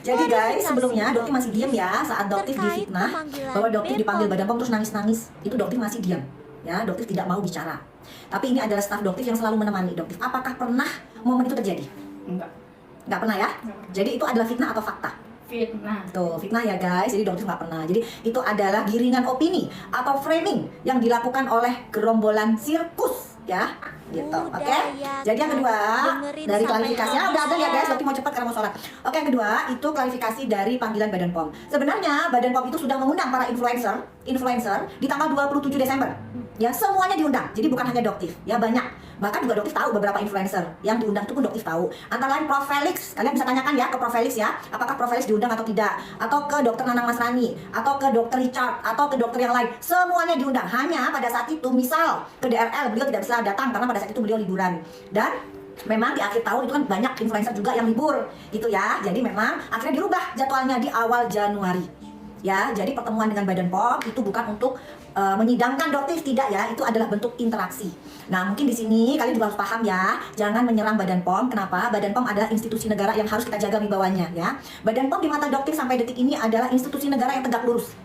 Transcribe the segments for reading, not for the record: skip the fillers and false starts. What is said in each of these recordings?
Jadi guys, sebelumnya Doktif masih diam ya saat Doktif difitnah bahwa Doktif dipanggil Badan POM terus nangis-nangis. Itu Doktif masih diam. Ya, Doktif tidak mau bicara. Tapi ini adalah staf Doktif yang selalu menemani Doktif. Apakah pernah momen itu terjadi? Enggak. Nggak pernah ya? Jadi itu adalah fitnah atau fakta? Fitnah. Tuh, fitnah ya guys. Jadi Doktif nggak pernah. Jadi itu adalah giringan opini atau framing yang dilakukan oleh gerombolan sirkus ya. Gitu. Oke. Jadi yang kedua dari klarifikasinya udah ada ya guys. Doktif mau cepat karena mau sholat. Oke, yang kedua itu klarifikasi dari panggilan Badan POM. Sebenarnya Badan POM itu sudah mengundang para influencer di tanggal 27 Desember. Ya, semuanya diundang. Jadi bukan hanya Doktif. Ya, banyak. Bahkan juga Doktif tahu beberapa influencer yang diundang itu pun Doktif tahu. Antara lain Prof Felix. Kalian bisa tanyakan ya ke Prof Felix ya, apakah Prof Felix diundang atau tidak, atau ke Dokter Nanang Masrani, atau ke Dokter Richard, atau ke dokter yang lain. Semuanya diundang. Hanya pada saat itu misal ke DRL beliau tidak bisa datang karena pada saat itu beliau liburan. Dan memang di akhir tahun itu kan banyak influencer juga yang libur gitu ya. Jadi memang akhirnya dirubah jadwalnya di awal Januari. Ya, jadi pertemuan dengan Badan POM itu bukan untuk menyidangkan Doktif, tidak ya, itu adalah bentuk interaksi. Nah, mungkin di sini kalian juga harus paham ya, jangan menyerang Badan POM. Kenapa? Badan POM adalah institusi negara yang harus kita jaga wibawanya ya. Badan POM di mata Doktif sampai detik ini adalah institusi negara yang tegak lurus.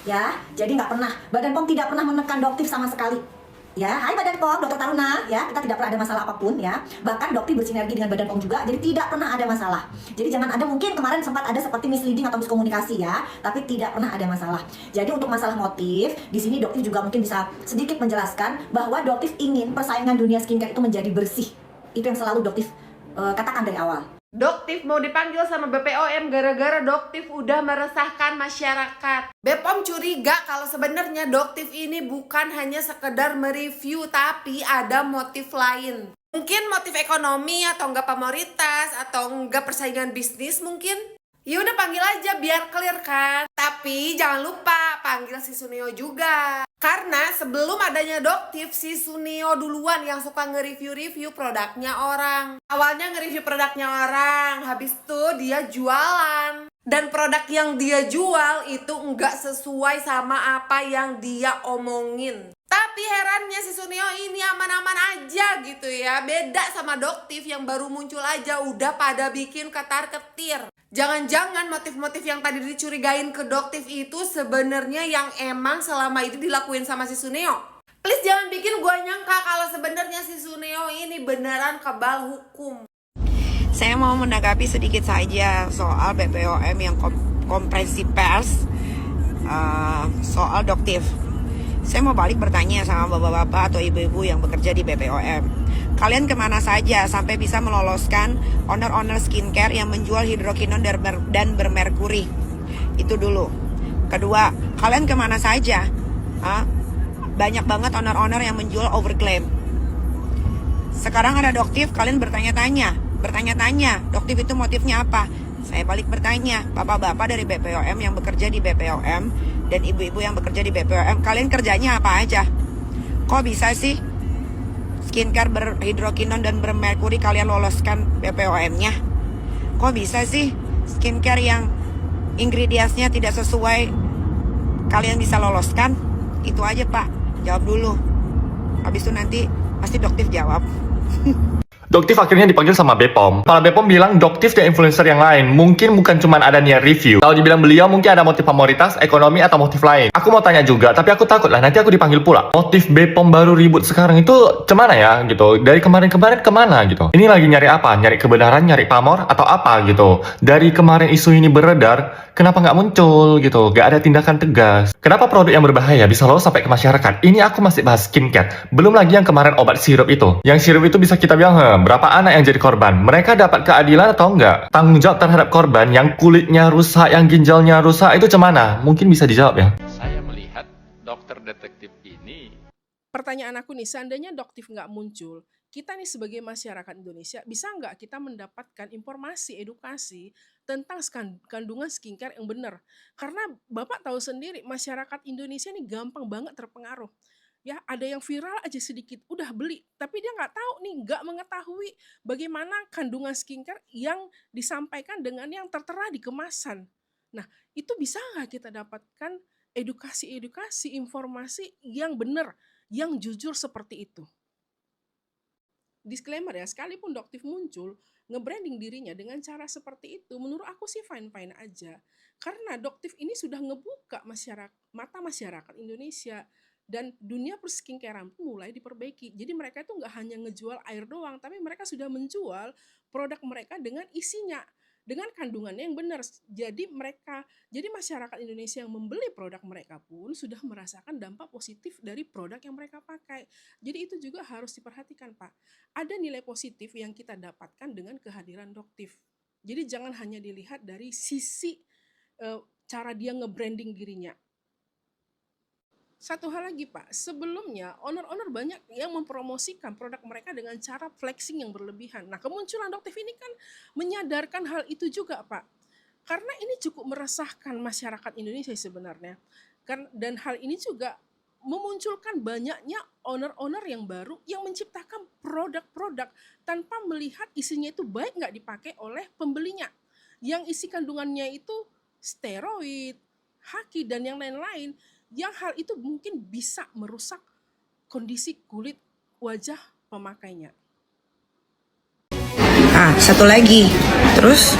Ya, jadi nggak pernah, Badan POM tidak pernah menekan Doktif sama sekali. Ya, hai Badan POM, Dokter Taruna, ya, kita tidak pernah ada masalah apapun ya. Bahkan Doktif bersinergi dengan Badan POM juga, jadi tidak pernah ada masalah. Jadi jangan ada, mungkin kemarin sempat ada seperti misleading atau miskomunikasi ya, tapi tidak pernah ada masalah. Jadi untuk masalah motif, di sini Doktif juga mungkin bisa sedikit menjelaskan bahwa Doktif ingin persaingan dunia skincare itu menjadi bersih. Itu yang selalu Doktif katakan dari awal. Doktif mau dipanggil sama BPOM gara-gara Doktif udah meresahkan masyarakat. BPOM curiga kalau sebenarnya Doktif ini bukan hanya sekedar mereview, tapi ada motif lain. Mungkin motif ekonomi atau enggak pamoritas atau enggak persaingan bisnis mungkin. Ya udah panggil aja biar clear kan. Tapi jangan lupa panggil si Suneo juga. Karena sebelum adanya Doktif, si Suneo duluan yang suka nge-review-review produknya orang. Awalnya nge-review produknya orang, habis itu dia jualan. Dan produk yang dia jual itu enggak sesuai sama apa yang dia omongin. Tapi herannya si Suneo ini aman-aman aja gitu ya. Beda sama Doktif yang baru muncul aja udah pada bikin ketar-ketir. Jangan-jangan motif-motif yang tadi dicurigain ke Doktif itu sebenarnya yang emang selama itu dilakuin sama si Suneo. Please jangan bikin gua nyangka kalau sebenarnya si Suneo ini beneran kebal hukum. Saya mau menanggapi sedikit saja soal BPOM yang konferensi pers soal Doktif. Saya mau balik bertanya sama bapak-bapak atau ibu-ibu yang bekerja di BPOM. Kalian kemana saja sampai bisa meloloskan owner-owner skincare yang menjual hidrokinon dan bermerkuri? Itu dulu. Kedua, kalian kemana saja? Banyak banget owner-owner yang menjual overclaim. Sekarang ada Doktif, kalian bertanya-tanya, Doktif itu motifnya apa? Saya balik bertanya, bapak-bapak dari BPOM yang bekerja di BPOM dan ibu-ibu yang bekerja di BPOM, kalian kerjanya apa aja? Kok bisa sih skincare berhidrokinon dan bermerkuri kalian loloskan BPOM-nya? Kok bisa sih skincare yang ingredients-nya tidak sesuai kalian bisa loloskan? Itu aja Pak, jawab dulu. Habis itu nanti pasti Doktif jawab. Doktif akhirnya dipanggil sama BPOM. Kepala BPOM bilang Doktif dan influencer yang lain mungkin bukan cuma ada niat review. Kalau dibilang beliau mungkin ada motif pamoritas, ekonomi, atau motif lain. Aku mau tanya juga, tapi aku takut lah nanti aku dipanggil pula. Motif BPOM baru ribut sekarang itu cemana ya gitu? Dari kemarin-kemarin kemana gitu? Ini lagi nyari apa? Nyari kebenaran, nyari pamor, atau apa gitu? Dari kemarin isu ini beredar, kenapa nggak muncul gitu? Nggak ada tindakan tegas. Kenapa produk yang berbahaya bisa lolos sampai ke masyarakat? Ini aku masih bahas skincare. Belum lagi yang kemarin obat sirup itu. Yang sirup itu bisa kita bilang, berapa anak yang jadi korban? Mereka dapat keadilan atau enggak? Tanggung jawab terhadap korban yang kulitnya rusak, yang ginjalnya rusak, itu cemana? Mungkin bisa dijawab ya? Saya melihat dokter detektif ini. Pertanyaan aku nih, seandainya Doktif nggak muncul, kita nih sebagai masyarakat Indonesia bisa nggak kita mendapatkan informasi, edukasi tentang kandungan skincare yang benar? Karena Bapak tahu sendiri, masyarakat Indonesia ini gampang banget terpengaruh. Ya, ada yang viral aja sedikit, udah beli. Tapi dia nggak tahu nih, nggak mengetahui bagaimana kandungan skincare yang disampaikan dengan yang tertera di kemasan. Nah, itu bisa nggak kita dapatkan edukasi-edukasi, informasi yang benar, yang jujur seperti itu? Disclaimer ya, sekalipun Doktif muncul, nge-branding dirinya dengan cara seperti itu, menurut aku sih fine-fine aja. Karena Doktif ini sudah ngebuka mata masyarakat Indonesia, dan dunia perskincarean pun mulai diperbaiki. Jadi mereka itu nggak hanya ngejual air doang, tapi mereka sudah menjual produk mereka dengan isinya, dengan kandungannya yang benar. Jadi masyarakat Indonesia yang membeli produk mereka pun sudah merasakan dampak positif dari produk yang mereka pakai. Jadi itu juga harus diperhatikan, Pak. Ada nilai positif yang kita dapatkan dengan kehadiran Doktif. Jadi jangan hanya dilihat dari sisi cara dia nge-branding dirinya. Satu hal lagi, Pak, sebelumnya owner-owner banyak yang mempromosikan produk mereka dengan cara flexing yang berlebihan. Nah, kemunculan Doktif ini kan menyadarkan hal itu juga, Pak. Karena ini cukup meresahkan masyarakat Indonesia sebenarnya. Dan hal ini juga memunculkan banyaknya owner-owner yang baru yang menciptakan produk-produk tanpa melihat isinya itu baik nggak dipakai oleh pembelinya. Yang isi kandungannya itu steroid, haki, dan yang lain-lain. Yang hal itu mungkin bisa merusak kondisi kulit wajah pemakainya. Satu lagi, terus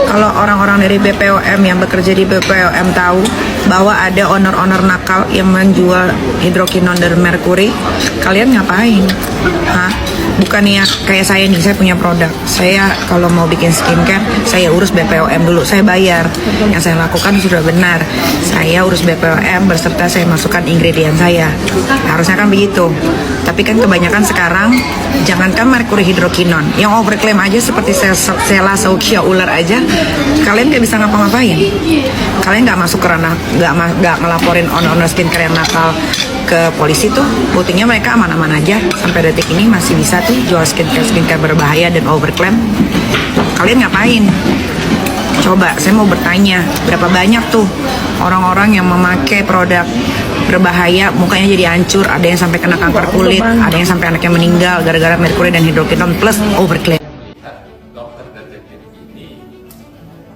kalau orang-orang dari BPOM yang bekerja di BPOM tahu bahwa ada owner-owner nakal yang menjual hidrokinon dan merkuri, kalian ngapain? Bukannya kayak saya nih, saya punya produk. Saya kalau mau bikin skincare, saya urus BPOM dulu, saya bayar. Yang saya lakukan sudah benar. Saya urus BPOM berserta saya masukkan ingredient saya. Harusnya kan begitu. Tapi kan kebanyakan sekarang, jangankan merkuri hidrokinon, yang overclaim aja seperti Sela Saukia ular aja, kalian gak bisa ngapa-ngapain. Kalian gak masuk ke ranah, gak ngelaporin owner-owner skincare yang nakal ke polisi tuh, buktinya mereka aman-aman aja. Sampai detik ini masih bisa tuh jual skincare berbahaya dan overclaim. Kalian ngapain? Coba, saya mau bertanya, berapa banyak tuh orang-orang yang memakai produk berbahaya, mukanya jadi hancur, ada yang sampai kena kanker kulit, ada yang sampai anaknya meninggal gara-gara merkuri dan hidrokinon plus overclaim. Dokter detektif ini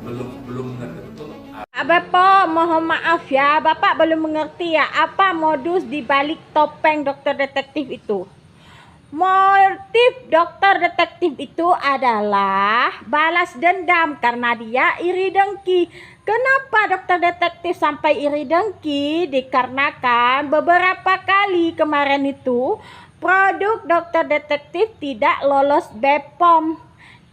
belum ngerti betul. Bapak, mohon maaf ya, Bapak belum mengerti ya apa modus di balik topeng dokter detektif itu. Motif dokter detektif itu adalah balas dendam karena dia iri dengki. Kenapa dokter detektif sampai iri dengki? Dikarenakan beberapa kali kemarin itu produk dokter detektif tidak lolos BPOM.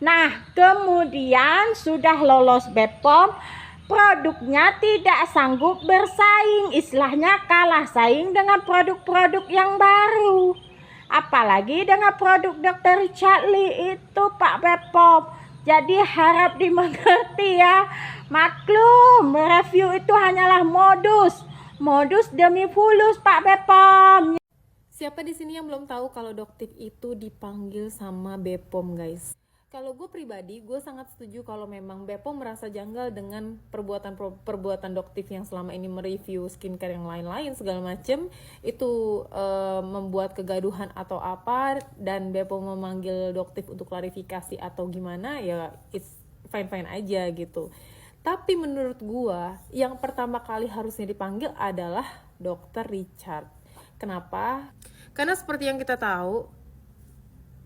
Nah, kemudian sudah lolos BPOM, produknya tidak sanggup bersaing, istilahnya kalah saing dengan produk-produk yang baru. Apalagi dengan produk Dr. Richard Lee itu, Pak Bepom. Jadi harap dimengerti ya. Maklum, review itu hanyalah modus demi fulus, Pak Bepom. Siapa di sini yang belum tahu kalau Doktif itu dipanggil sama Bepom, guys? Kalau gue pribadi, gue sangat setuju kalau memang Bepom merasa janggal dengan perbuatan Doktif yang selama ini mereview skincare yang lain-lain segala macem. Itu membuat kegaduhan atau apa, dan Bepom memanggil Doktif untuk klarifikasi atau gimana, ya it's fine-fine aja gitu. Tapi menurut gue, yang pertama kali harusnya dipanggil adalah Dr. Richard. Kenapa? Karena seperti yang kita tahu,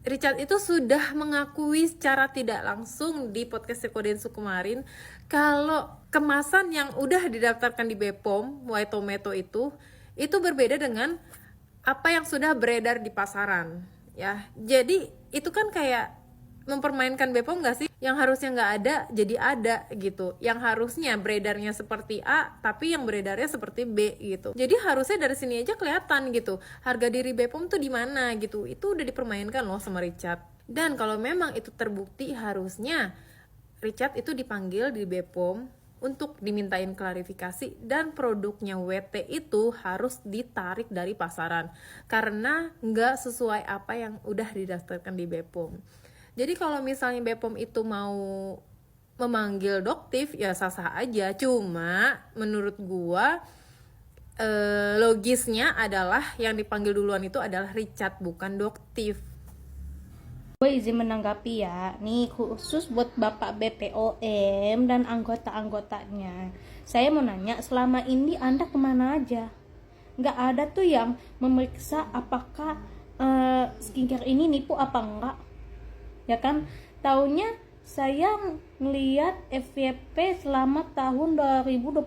Richard itu sudah mengakui secara tidak langsung di podcast Kodensu kemarin kalau kemasan yang udah didaftarkan di Bepom, White Tomato itu berbeda dengan apa yang sudah beredar di pasaran, ya. Jadi itu kan kayak mempermainkan Bepom nggak sih? Yang harusnya nggak ada jadi ada gitu. Yang harusnya beredarnya seperti A tapi yang beredarnya seperti B gitu. Jadi harusnya dari sini aja kelihatan gitu harga diri Bepom tuh di mana gitu. Itu udah dipermainkan loh sama Richard. Dan kalau memang itu terbukti, harusnya Richard itu dipanggil di Bepom untuk dimintain klarifikasi, dan produknya WT itu harus ditarik dari pasaran karena nggak sesuai apa yang udah didaftarkan di Bepom. Jadi kalau misalnya Bepom itu mau memanggil Doktif, ya sah-sah aja. Cuma menurut gua logisnya adalah yang dipanggil duluan itu adalah Richard, bukan Doktif. Gue izin menanggapi ya, nih khusus buat Bapak BPOM dan anggota-anggotanya. Saya mau nanya, selama ini Anda kemana aja? Nggak ada tuh yang memeriksa apakah skincare ini nipu apa enggak? Ya kan, Taunya saya ngeliat FYP selama tahun 2022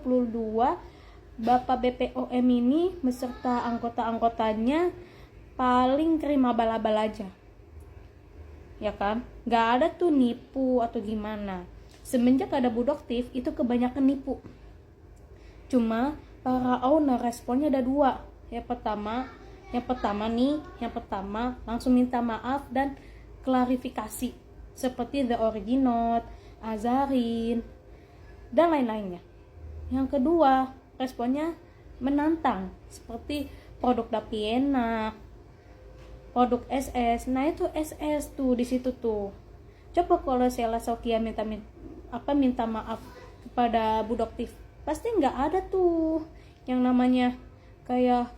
Bapak BPOM ini beserta anggota-anggotanya paling terima abal-abal aja. Ya kan? Gak ada tuh nipu atau gimana. Semenjak ada Budoktif itu kebanyakan nipu. Cuma para owner responnya ada dua. Yang pertama langsung minta maaf dan klarifikasi seperti The Original, Azarin, dan lain-lainnya. Yang kedua, responnya menantang seperti produk Dapiena, produk SS. Nah, itu SS tuh di situ tuh. Coba kalau Sheila Saukia minta maaf kepada Budoktif, pasti nggak ada tuh yang namanya kayak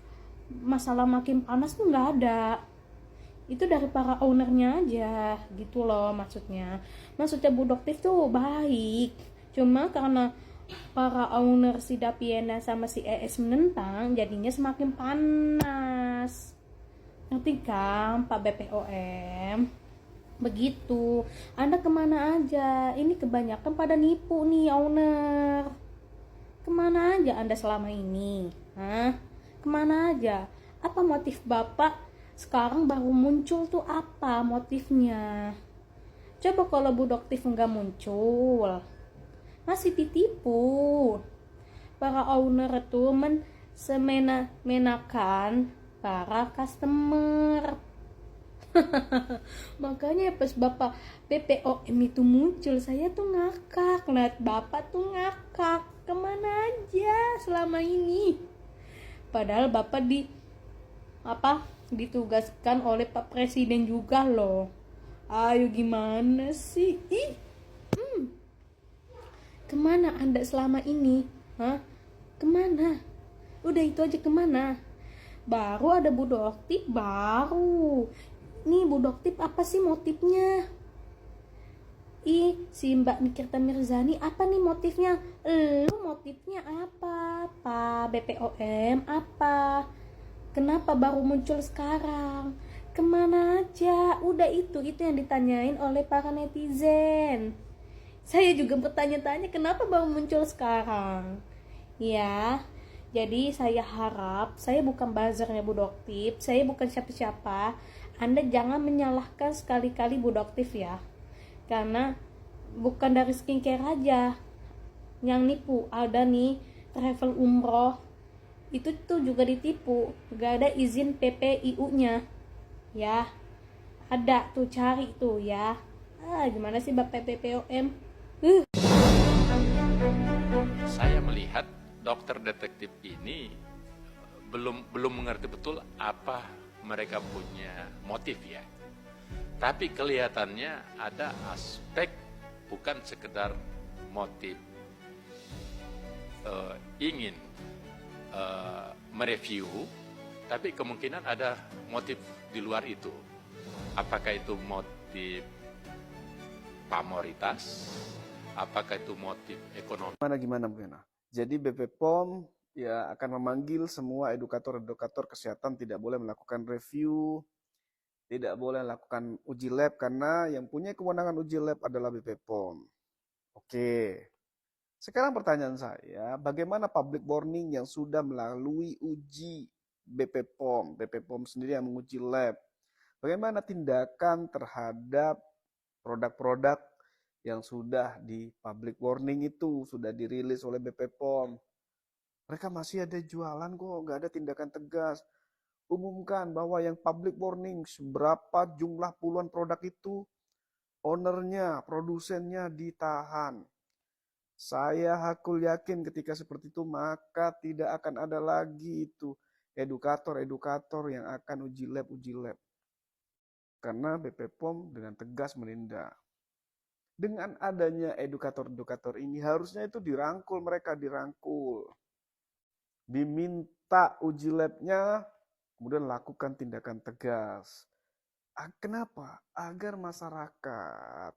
masalah makin panas tuh nggak ada. Itu dari para ownernya aja gitu loh maksudnya Budoktif tuh baik, cuma karena para owner si Dapiena sama si ES menentang jadinya semakin panas. Ngerti kan Pak BPOM? Begitu. Anda kemana aja? Ini kebanyakan pada nipu nih owner. Kemana aja Anda selama ini? Hah? Kemana aja? Apa motif Bapak sekarang baru muncul tuh, apa motifnya? Coba kalau Budoktif nggak muncul, masih ditipu. Para owner tuh semena-menakan para customer. Makanya pas Bapak BPOM itu muncul, saya tuh ngakak, lihat Bapak tuh ngakak. Kemana aja selama ini? Padahal Bapak ditugaskan oleh Pak Presiden juga loh. Ayo gimana sih? Kemana Anda selama ini? Hah? Kemana? Udah itu aja kemana? Baru ada Budoktif baru. Nih Budoktif apa sih motifnya? Si Mbak Nikita Mirzani apa nih motifnya? Lu motifnya apa? Pak BPOM apa? Kenapa baru muncul sekarang? Kemana aja? Udah itu yang ditanyain oleh para netizen. Saya juga bertanya-tanya kenapa baru muncul sekarang. Ya, jadi saya harap, saya bukan buzzernya Budoktif, saya bukan siapa-siapa. Anda jangan menyalahkan sekali-kali Budoktif ya. Karena bukan dari skincare aja yang nipu, ada nih travel umroh itu tuh juga ditipu, gak ada izin PPIU nya ya. Ada tuh, cari tuh ya. Gimana sih Bapak PPOM? Saya melihat dokter detektif ini belum mengerti betul apa mereka punya motif ya. Tapi kelihatannya ada aspek bukan sekedar motif ingin mereview, tapi kemungkinan ada motif di luar itu. Apakah itu motif pamoritas? Apakah itu motif ekonomi? Gimana Bu Yana? Jadi BP POM ya akan memanggil semua edukator kesehatan, tidak boleh melakukan review, tidak boleh melakukan uji lab, karena yang punya kewenangan uji lab adalah BP POM. Oke. Sekarang pertanyaan saya, bagaimana public warning yang sudah melalui uji BP POM? BP POM sendiri yang menguji lab. Bagaimana tindakan terhadap produk-produk yang sudah di public warning itu, sudah dirilis oleh BP POM? Mereka masih ada jualan kok, nggak ada tindakan tegas. Umumkan bahwa yang public warning seberapa jumlah puluhan produk itu, ownernya, produsennya ditahan. Saya hakul yakin ketika seperti itu maka tidak akan ada lagi itu edukator yang akan uji lab. Karena BP POM dengan tegas menindak. Dengan adanya edukator ini harusnya itu mereka dirangkul. Diminta uji labnya, kemudian lakukan tindakan tegas. Kenapa? Agar masyarakat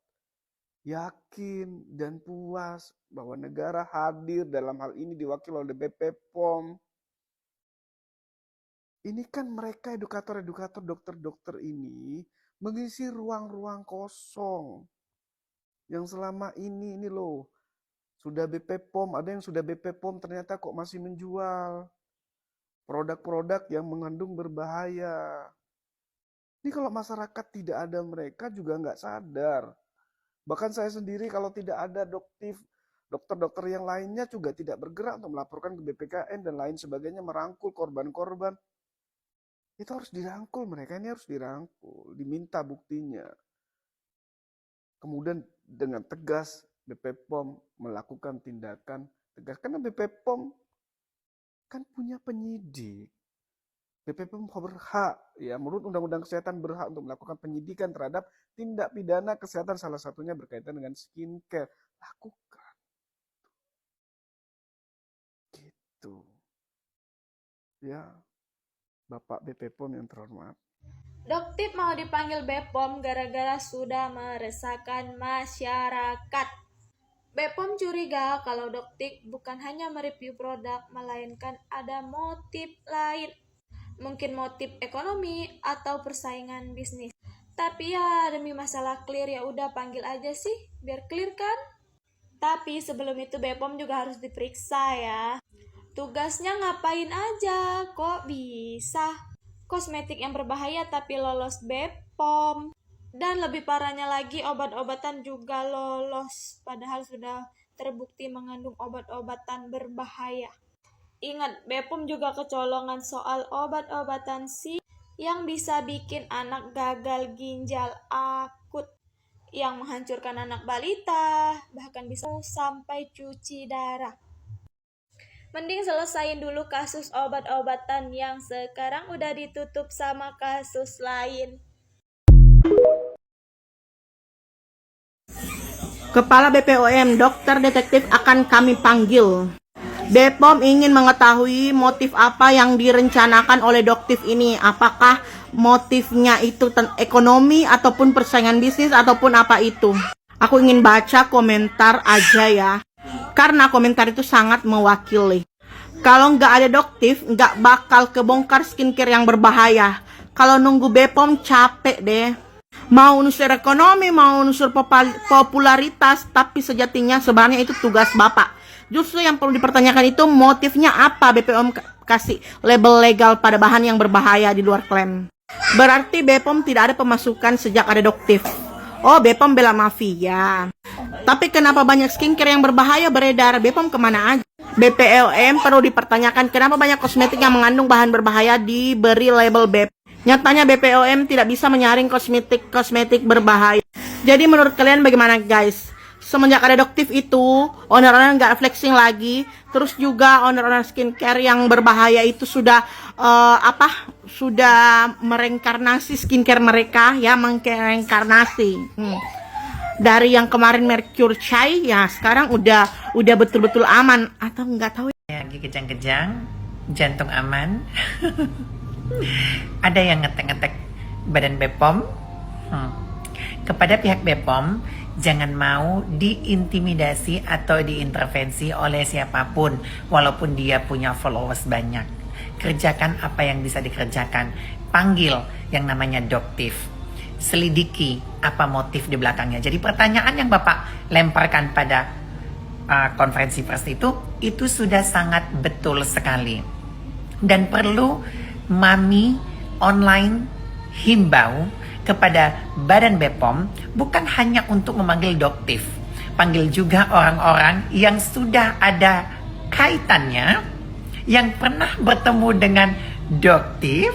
yakin dan puas bahwa negara hadir dalam hal ini diwakili oleh BP POM. Ini kan mereka edukator dokter ini mengisi ruang-ruang kosong. Yang selama ini loh, sudah BP POM, ada yang sudah BP POM ternyata kok masih menjual produk-produk yang mengandung berbahaya. Ini kalau masyarakat tidak ada mereka juga nggak sadar. Bahkan saya sendiri kalau tidak ada dokter-dokter yang lainnya juga tidak bergerak untuk melaporkan ke BPKN dan lain sebagainya, merangkul korban-korban. Itu harus dirangkul, mereka ini harus dirangkul, diminta buktinya. Kemudian dengan tegas BP POM melakukan tindakan tegas. Karena BP POM kan punya penyidik. BP POM berhak, ya menurut Undang-Undang Kesehatan berhak untuk melakukan penyidikan terhadap tindak pidana kesehatan, salah satunya berkaitan dengan skincare. Lakukan. Gitu. Ya, Bapak BP POM yang terhormat. Doktif mau dipanggil Bepom gara-gara sudah meresahkan masyarakat. Bepom curiga kalau Doktif bukan hanya mereview produk, melainkan ada motif lain. Mungkin motif ekonomi atau persaingan bisnis. Tapi ya demi masalah clear ya udah panggil aja sih, biar clear kan? Tapi sebelum itu Bepom juga harus diperiksa ya. Tugasnya ngapain aja, kok bisa? Kosmetik yang berbahaya tapi lolos Bepom. Dan lebih parahnya lagi obat-obatan juga lolos, padahal sudah terbukti mengandung obat-obatan berbahaya. Ingat, Bepom juga kecolongan soal obat-obatan sih yang bisa bikin anak gagal ginjal akut, yang menghancurkan anak balita, bahkan bisa sampai cuci darah. Mending selesain dulu kasus obat-obatan yang sekarang udah ditutup sama kasus lain. Kepala BPOM, dokter detektif akan kami panggil. Bepom ingin mengetahui motif apa yang direncanakan oleh Doktif ini. Apakah motifnya itu ekonomi ataupun persaingan bisnis ataupun apa itu? Aku ingin baca komentar aja ya. Karena komentar itu sangat mewakili. Kalau nggak ada Doktif, nggak bakal kebongkar skincare yang berbahaya. Kalau nunggu Bepom capek deh. Mau unsur ekonomi, mau unsur popularitas, tapi sejatinya sebenarnya itu tugas Bapak. Justru yang perlu dipertanyakan itu motifnya apa BPOM kasih label legal pada bahan yang berbahaya di luar klaim. Berarti Bepom tidak ada pemasukan sejak ada Doktif. Oh, Bepom bela mafia. Tapi kenapa banyak skincare yang berbahaya beredar? Bepom kemana aja? BPOM perlu dipertanyakan kenapa banyak kosmetik yang mengandung bahan berbahaya diberi label Bepom. Nyatanya BPOM tidak bisa menyaring kosmetik berbahaya. Jadi menurut kalian bagaimana guys? Semenjak ada Doktif itu, owner-owner nggak flexing lagi. Terus juga owner-owner skincare yang berbahaya itu sudah sudah mereinkarnasi skincare mereka ya, mereinkarnasi. Dari yang kemarin Mercure Chai ya sekarang udah betul-betul aman atau nggak tahu ya. Lagi kejang-kejang, jantung aman. Ada yang ngetek-ngetek badan Bepom. Kepada pihak Bepom, jangan mau diintimidasi atau diintervensi oleh siapapun, walaupun dia punya followers banyak. Kerjakan apa yang bisa dikerjakan. Panggil yang namanya Doktif. Selidiki apa motif di belakangnya. Jadi pertanyaan yang Bapak lemparkan pada konferensi pers itu sudah sangat betul sekali. Dan perlu Mami online himbau kepada Badan Bepom bukan hanya untuk memanggil Doktif, panggil juga orang-orang yang sudah ada kaitannya, yang pernah bertemu dengan Doktif.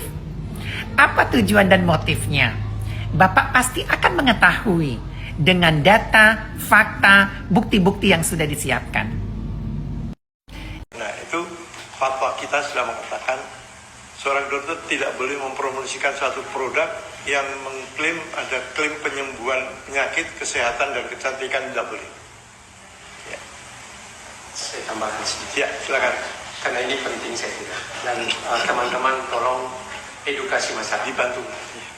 Apa tujuan dan motifnya? Bapak pasti akan mengetahui dengan data, fakta, bukti-bukti yang sudah disiapkan. Nah, itu fatwa kita sudah mengatakan seorang dokter tidak boleh mempromosikan suatu produk yang mengklaim ada klaim penyembuhan penyakit, kesehatan, dan kecantikan, tidak boleh. Ya. Saya tambahkan sedikit. Ya, silakan. Karena ini penting saya kira. Dan teman-teman tolong edukasi masyarakat. Dibantu.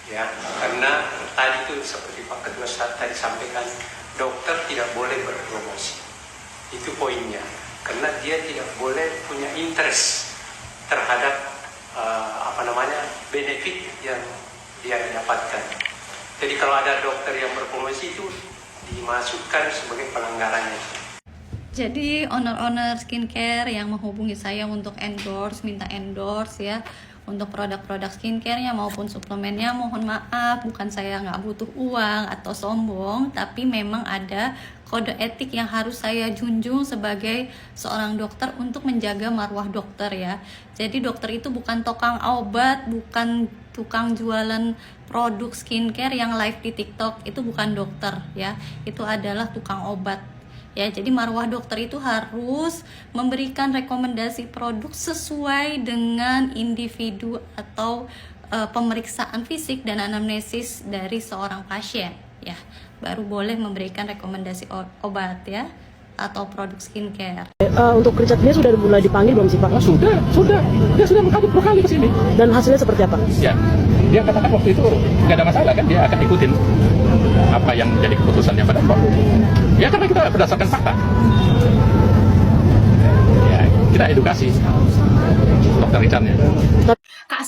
Ya, karena tadi itu seperti Pak Ketua tadi sampaikan, dokter tidak boleh berpromosi. Itu poinnya. Karena dia tidak boleh punya interest terhadap benefit yang dia dapatkan. Jadi kalau ada dokter yang berpromosi itu dimasukkan sebagai pelanggarannya. Jadi owner-owner skincare yang menghubungi saya untuk minta endorse ya, untuk produk-produk skincare-nya maupun suplemennya, mohon maaf, bukan saya nggak butuh uang atau sombong, tapi memang ada kode etik yang harus saya junjung sebagai seorang dokter untuk menjaga marwah dokter ya. Jadi dokter itu bukan tukang obat, bukan tukang jualan produk skincare yang live di TikTok, itu bukan dokter ya, itu adalah tukang obat. Ya, jadi marwah dokter itu harus memberikan rekomendasi produk sesuai dengan individu atau pemeriksaan fisik dan anamnesis dari seorang pasien ya. Baru boleh memberikan rekomendasi obat ya atau produk skincare. Untuk Richardnya sudah mulai dipanggil belum sih Pak? Sudah. Dia sudah mengadu 2 kali ke sini. Dan hasilnya seperti apa? Ya, dia katakan waktu itu nggak ada masalah kan, dia akan ikutin apa yang menjadi keputusannya Badan POM. Ya karena kita berdasarkan fakta. Ya, kita edukasi Dr. Richardnya.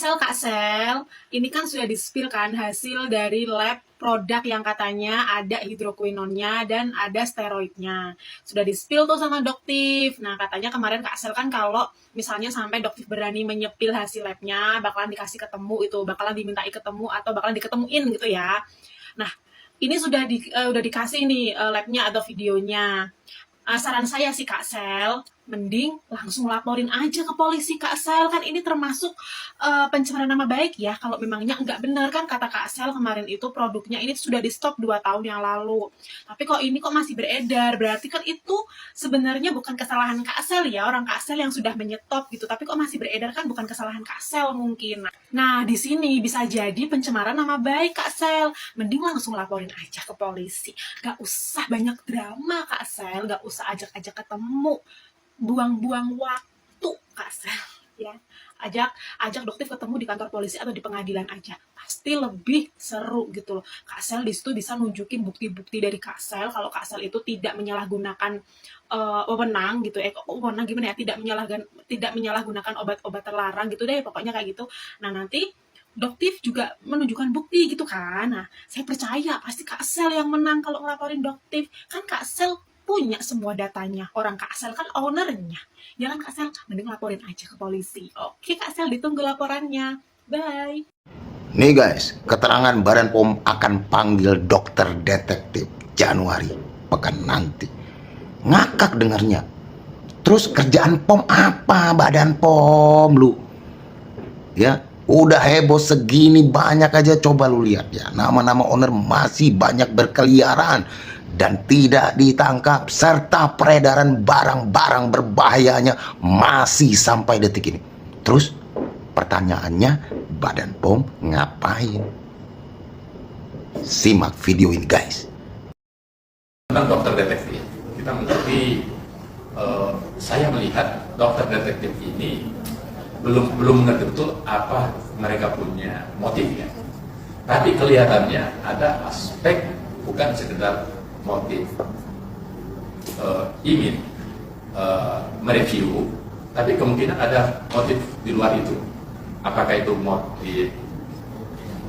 Kak Sel, ini kan sudah di-spill kan hasil dari lab produk yang katanya ada hidroquinonnya dan ada steroidnya. Sudah di-spill tuh sama Doktif. Nah, katanya kemarin Kak Sel kan kalau misalnya sampai Doktif berani menyepil hasil labnya, bakalan dikasih ketemu itu, bakalan dimintai ketemu atau bakalan diketemuin gitu ya. Nah, ini sudah dikasih nih labnya atau videonya. Saran saya sih Kak Sel, mending langsung laporin aja ke polisi Kak Sel, kan ini termasuk pencemaran nama baik ya, kalau memangnya nggak benar kan kata Kak Sel kemarin itu produknya ini sudah di stop 2 tahun yang lalu, tapi kok ini kok masih beredar, berarti kan itu sebenarnya bukan kesalahan Kak Sel ya, orang Kak Sel yang sudah menyetop gitu, tapi kok masih beredar kan bukan kesalahan Kak Sel mungkin. Nah di sini bisa jadi pencemaran nama baik Kak Sel, mending langsung laporin aja ke polisi, nggak usah banyak drama Kak Sel, nggak usah ajak-ajak ketemu, buang-buang waktu Kak Sel ya. Ajak Doktif ketemu di kantor polisi atau di pengadilan aja, pasti lebih seru gitu loh. Kak Sel di situ bisa nunjukin bukti-bukti dari Kak Sel kalau Kak Sel itu tidak menyalahgunakan wewenang gitu, wewenang gimana ya, tidak menyalahgunakan obat-obat terlarang gitu deh, pokoknya kayak gitu. Nah nanti Doktif juga menunjukkan bukti gitu kan. Nah saya percaya pasti Kak Sel yang menang kalau ngelaporin Doktif, kan Kak Sel punya semua datanya, orang Kak Sel kan ownernya. Jangan Kak Sel, mending laporin aja ke polisi. Oke Kak Sel, ditunggu laporannya. Bye. Nih guys, keterangan Badan POM akan panggil dokter detektif Januari pekan nanti. Ngakak dengarnya. Terus kerjaan POM apa Badan POM lu? Ya, udah heboh segini banyak aja, coba lu lihat ya. Nama-nama owner masih banyak berkeliaran dan tidak ditangkap, serta peredaran barang-barang berbahayanya masih sampai detik ini. Terus pertanyaannya, Badan POM ngapain? Simak video ini guys. Tentang dokter detektif, kita mengerti, saya melihat dokter detektif ini belum mengerti betul apa mereka punya motifnya. Tapi kelihatannya ada aspek bukan sekedar motif ingin mereview, tapi kemungkinan ada motif di luar itu. Apakah itu motif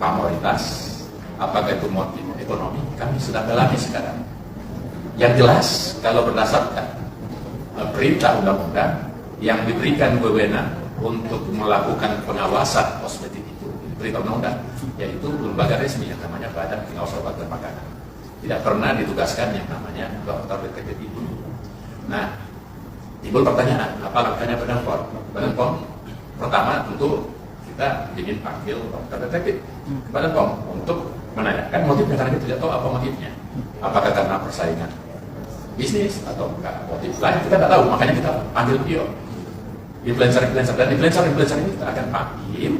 pamoritas, apakah itu motif ekonomi, kami sedang dalami sekarang. Yang jelas kalau berdasarkan perintah undang-undang yang diberikan wewenang untuk melakukan pengawasan kosmetik itu, perintah undang-undang, yaitu lembaga resmi yang namanya Badan Pengawas Obat dan Makanan. Tidak pernah ditugaskan yang namanya dokter detektif itu. Nah, timbul pertanyaan, apa langkahnya Badan POM? Badan POM pertama tentu kita ingin panggil dokter detektif Badan POM untuk menanyakan motifnya, karena kita tidak tahu apa motifnya. Apakah karena persaingan bisnis atau motif lain, kita tidak tahu. Makanya kita panggil beliau, influencer-influencer, dan influencer ini kita akan panggil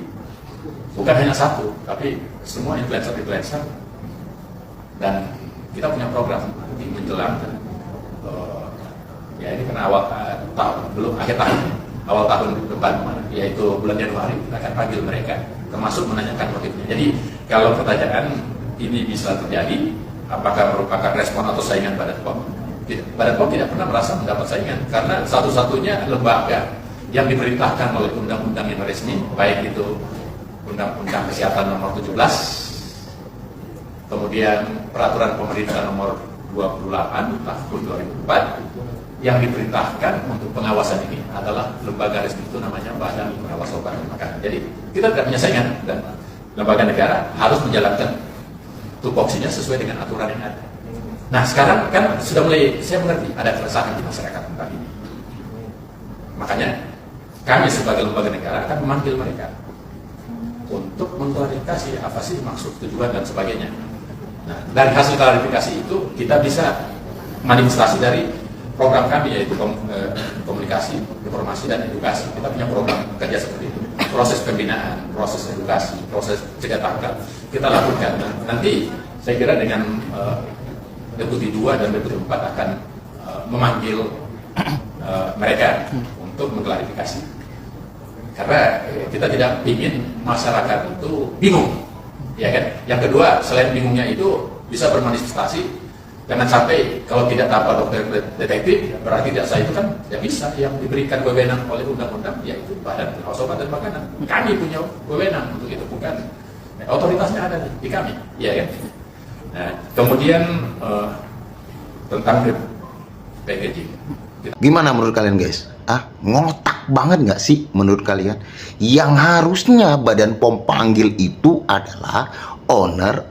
bukan hanya satu, tapi semua influencer-influencer. Dan kita punya program nanti menjelang ya ini karena awal tahun, belum akhir tahun, awal tahun depan, yaitu bulan Januari, kita akan panggil mereka, termasuk menanyakan motifnya. Jadi kalau pertanyaan ini bisa terjadi, apakah merupakan respon atau saingan Badan POM? Badan POM tidak pernah merasa mendapat saingan, karena satu-satunya lembaga yang diperintahkan oleh undang-undang yang resmi, baik itu Undang-Undang Kesehatan nomor 17, kemudian Peraturan Pemerintah nomor 28 tahun 2004 yang diperintahkan untuk pengawasan ini adalah lembaga resmi, itu namanya Badan Pengawas Obat dan Makanan. Jadi kita tidak punya saingan, dan lembaga negara harus menjalankan tupoksinya sesuai dengan aturan yang ada. Nah sekarang kan sudah mulai, saya mengerti ada keresahan di masyarakat tentang ini. Makanya kami sebagai lembaga negara akan memanggil mereka untuk mengklarifikasi apa sih maksud, tujuan, dan sebagainya. Nah, dari hasil klarifikasi itu kita bisa manifestasi dari program kami, yaitu komunikasi, informasi, dan edukasi. Kita punya program kerja seperti itu. Proses pembinaan, proses edukasi, proses cegah tangkal kita lakukan. Nah, nanti saya kira dengan Deputi 2 dan Deputi 4 akan memanggil mereka untuk mengklarifikasi. Karena kita tidak ingin masyarakat itu bingung, ya kan? Yang kedua, selain bingungnya itu bisa bermanifestasi. Jangan sampai kalau tidak tanpa dokter detektif berarti jasa itu kan ya bisa yang diberikan wewenang oleh undang-undang, yaitu Badan Pengawas Obat dan Makanan. Kami punya wewenang untuk itu, bukan otoritasnya ada di kami, ya kan? Nah, kemudian tentang packaging. Gimana menurut kalian guys? Ngotak banget nggak sih menurut kalian? Yang harusnya Badan POM panggil itu adalah owner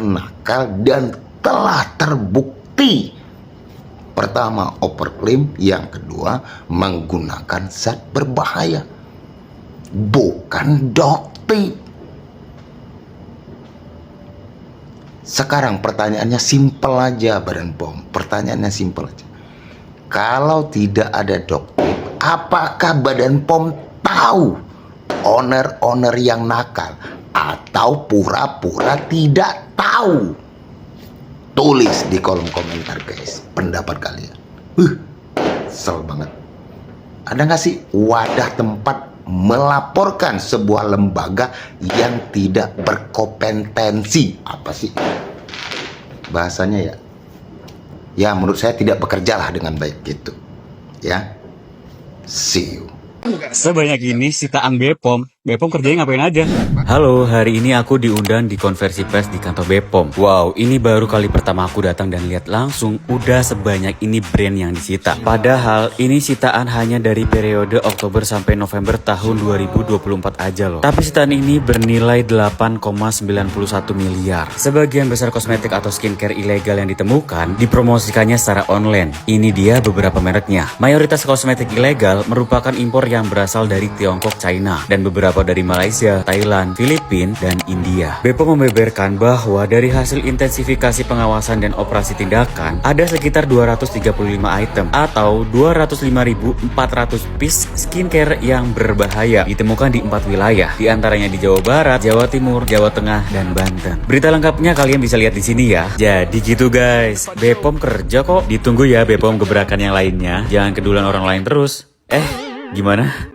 nakal dan telah terbukti. Pertama, overclaim. Yang kedua, menggunakan zat berbahaya. Bukan dokter. Sekarang pertanyaannya simpel aja Badan POM. Pertanyaannya simpel aja. Kalau tidak ada dokter, apakah Badan POM tahu owner yang nakal atau pura-pura tidak tahu? Tulis di kolom komentar guys pendapat kalian. Kesel banget. Ada nggak sih wadah tempat melaporkan sebuah lembaga yang tidak berkompetensi? Apa sih bahasanya ya? Ya menurut saya tidak bekerjalah dengan baik gitu. Ya. See you. Sebanyak ini sitaan BPOM. BPOM kerjanya ngapain aja? Halo, hari ini aku diundang di konversi pers di kantor BPOM. Wow, ini baru kali pertama aku datang dan lihat langsung udah sebanyak ini brand yang disita. Padahal ini sitaan hanya dari periode Oktober sampai November tahun 2024 aja loh. Tapi sitaan ini bernilai 8,91 miliar. Sebagian besar kosmetik atau skincare ilegal yang ditemukan dipromosikannya secara online. Ini dia beberapa mereknya. Mayoritas kosmetik ilegal merupakan impor yang berasal dari Tiongkok, China, dan beberapa dari Malaysia, Thailand, Filipina, dan India. BPOM membeberkan bahwa dari hasil intensifikasi pengawasan dan operasi tindakan, ada sekitar 235 item atau 205.400 piece skincare yang berbahaya ditemukan di 4 wilayah, di antaranya di Jawa Barat, Jawa Timur, Jawa Tengah, dan Banten. Berita lengkapnya kalian bisa lihat di sini ya. Jadi gitu guys, BPOM kerja kok. Ditunggu ya BPOM gebrakan yang lainnya. Jangan kedulan orang lain terus. Gimana?